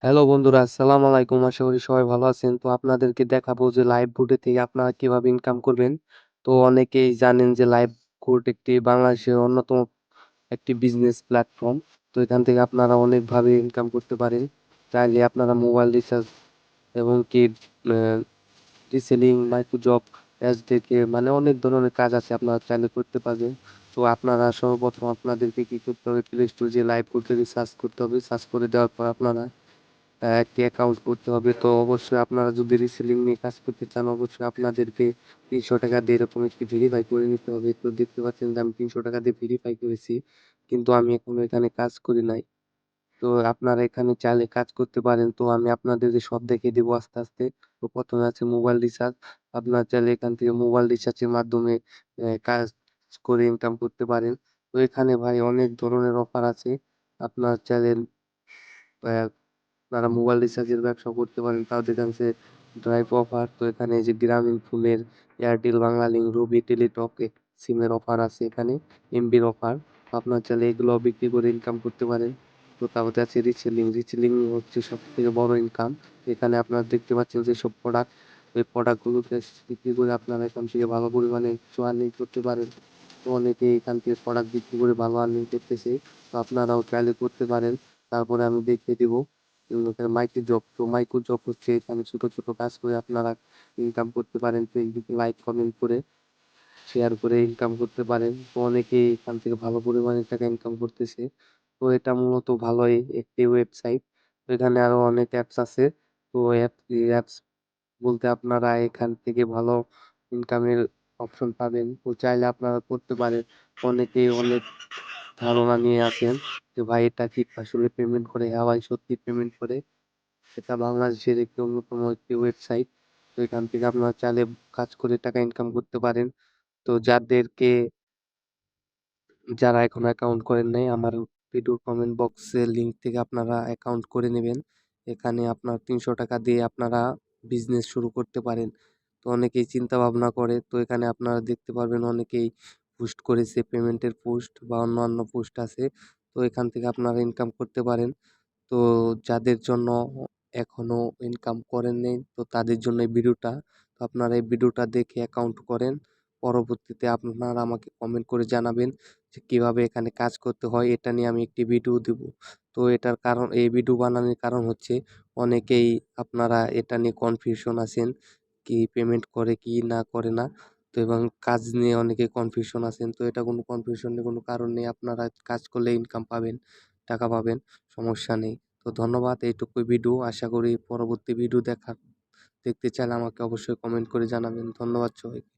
Hello বন্ধুরা, আসসালামু আলাইকুম। আশা করি সবাই ভালো আছেন। তো আপনাদেরকে দেখাবো যে লাইভ ভোটে থেকে আপনারা কিভাবে ইনকাম করবেন। তো অনেকেই জানেন যে লাইভ ভোট একটি বাংলাদেশের অন্যতম একটি বিজনেস প্ল্যাটফর্ম। তো এখান থেকে আপনারা অনেকভাবে ইনকাম করতে পারেন। চাইলে আপনারা মোবাইল রিচার্জ এবং কি রিসেলিং, মাইক্রো জব, পেজ থেকে মানে অনেক ধরনের কাজ আছে আপনারা চাইলে করতে পারবেন। তো আপনারা সর্বপ্রথম আপনাদেরকে কি করতে হবে, প্লে স্টোরে যে লাইভ ভোটে সার্চ করতে হবে। সার্চ করে দেওয়ার পর আপনারা একটি অ্যাকাউন্ট করতে হবে। তো অবশ্যই আপনারা যদি রিসেলিং নিয়ে কাজ করতে চান, অবশ্যই আপনাদেরকে ৳৩০০ দিয়ে এরকম একটি ভেরিফাই করে নিতে হবে। তো দেখতে পাচ্ছেন যে আমি ৳৩০০ দিয়ে ভেরিফাই করেছি। কিন্তু আমি এখনো এখানে কাজ করি নাই। তো আপনারা এখানে চাইলে কাজ করতে পারেন। তো আমি আপনাদেরকে সব দেখিয়ে দিব আস্তে, আস্তে। তো ১ম এ আছে মোবাইল রিচার্জ। আপনারা চাইলে এখান থেকে মোবাইল রিচার্জের মাধ্যমে কাজ করে ইনকাম করতে পারেন। তো এখানে ভাই অনেক ধরনের অফার আছে। আপনারা চাইলে অ্যা আপনারা মোবাইল রিচার্জের ব্যবসা করতে পারেন। তাদের কাছে ড্রাইভ অফার। তো এখানে এই যে গ্রামীণফোনের, এয়ারটেল, বাংলালিংক, রবি, টেলিটক সিমের অফার আছে এখানে, এমবির অফার। আপনার চাইলে এগুলো বিক্রি করে ইনকাম করতে পারেন। তো তারপরে আছে রিসেলিং। রিসেলিং হচ্ছে সবথেকে বড় ইনকাম। এখানে আপনারা দেখতে পাচ্ছেন যেসব প্রোডাক্ট, ওই প্রোডাক্টগুলোকে বিক্রি করে আপনারা এখান থেকে ভালো পরিমাণে কিছু আর্নিং করতে পারেন। তো অনেকেই এখান থেকে প্রোডাক্ট বিক্রি করে ভালো আর্নিং করতেছে। তো আপনারাও চাইলে করতে পারেন। তারপরে আমি দেখিয়ে দিব এখানে মাইক্রো জব। তো মাইক্রো জব হচ্ছে এখানে ছোট, ছোট কাজ করে আপনারা ইনকাম করতে পারেন। ফেসবুকে লাইক, কমেন্ট করে, শেয়ার করে ইনকাম করতে পারেন। তো অনেকেই এখান থেকে ভালো পরিমাণে টাকা ইনকাম করতেছে। তো এটা মূলত ভালোই একটি ওয়েবসাইট। তো এখানে আরো অনেক অ্যাপস আছে। তো অ্যাপস বলতে আপনারা এখান থেকে ভালো ইনকামের অপশন পাবেন। তো চাইলে আপনারা করতে পারেন। অনেকেই অনেক ধারণা নিয়ে আছেন যে ভাই এটা কি আসলে পেমেন্ট করে? হ্যাঁ ভাই, সত্যি পেমেন্ট করে। এটা বাংলাদেশের একটি অন্যতম একটি ওয়েবসাইট। তো এখান থেকে আপনারা চাইলে কাজ করে টাকা ইনকাম করতে পারেন। তো যারা এখনো অ্যাকাউন্ট করেন নাই, আমার ভিডিওর কমেন্ট বক্সে লিংক থেকে আপনারা অ্যাকাউন্ট করে নেবেন। এখানে আপনার ৳৩০০ দিয়ে আপনারা বিজনেস শুরু করতে পারেন। তো অনেকেই চিন্তা ভাবনা করে। তো এখানে আপনারা দেখতে পারবেন অনেকেই পোস্ট করেছে, পেমেন্টের পোস্ট বা অন্যান্য পোস্ট আছে। তো এখান থেকে আপনারা ইনকাম করতে পারেন। তো যাদের জন্য এখনো ইনকাম করেন নাই, তো তাদের জন্য এই ভিডিওটা। তো আপনারা এই ভিডিওটা দেখে অ্যাকাউন্ট করেন। পরবর্তীতে আপনারা আমাকে কমেন্ট করে জানাবেন যে কিভাবে এখানে কাজ করতে হয়। এটা নিয়ে আমি একটি ভিডিও দিব। তো এটার কারণ, এই ভিডিও বানানোর কারণ হচ্ছে অনেকেই আপনারা এটা নিয়ে কনফিউশন আছেন। কি পেমেন্ট করে কি না করে না। তো এবং কাজ নিয়ে অনেকে কনফিউশন আছেন। তো এটা কোনো কনফিউশনের কোনো কারণ নেই। আপনারা কাজ করলে ইনকাম পাবেন, টাকা পাবেন। সমস্যা নেই। তো ধন্যবাদ। এইটুকুই ভিডিও। আশা করি পরবর্তী ভিডিও দেখতে চাইলে আমাকে অবশ্যই কমেন্ট করে জানাবেন। ধন্যবাদ সবাইকে।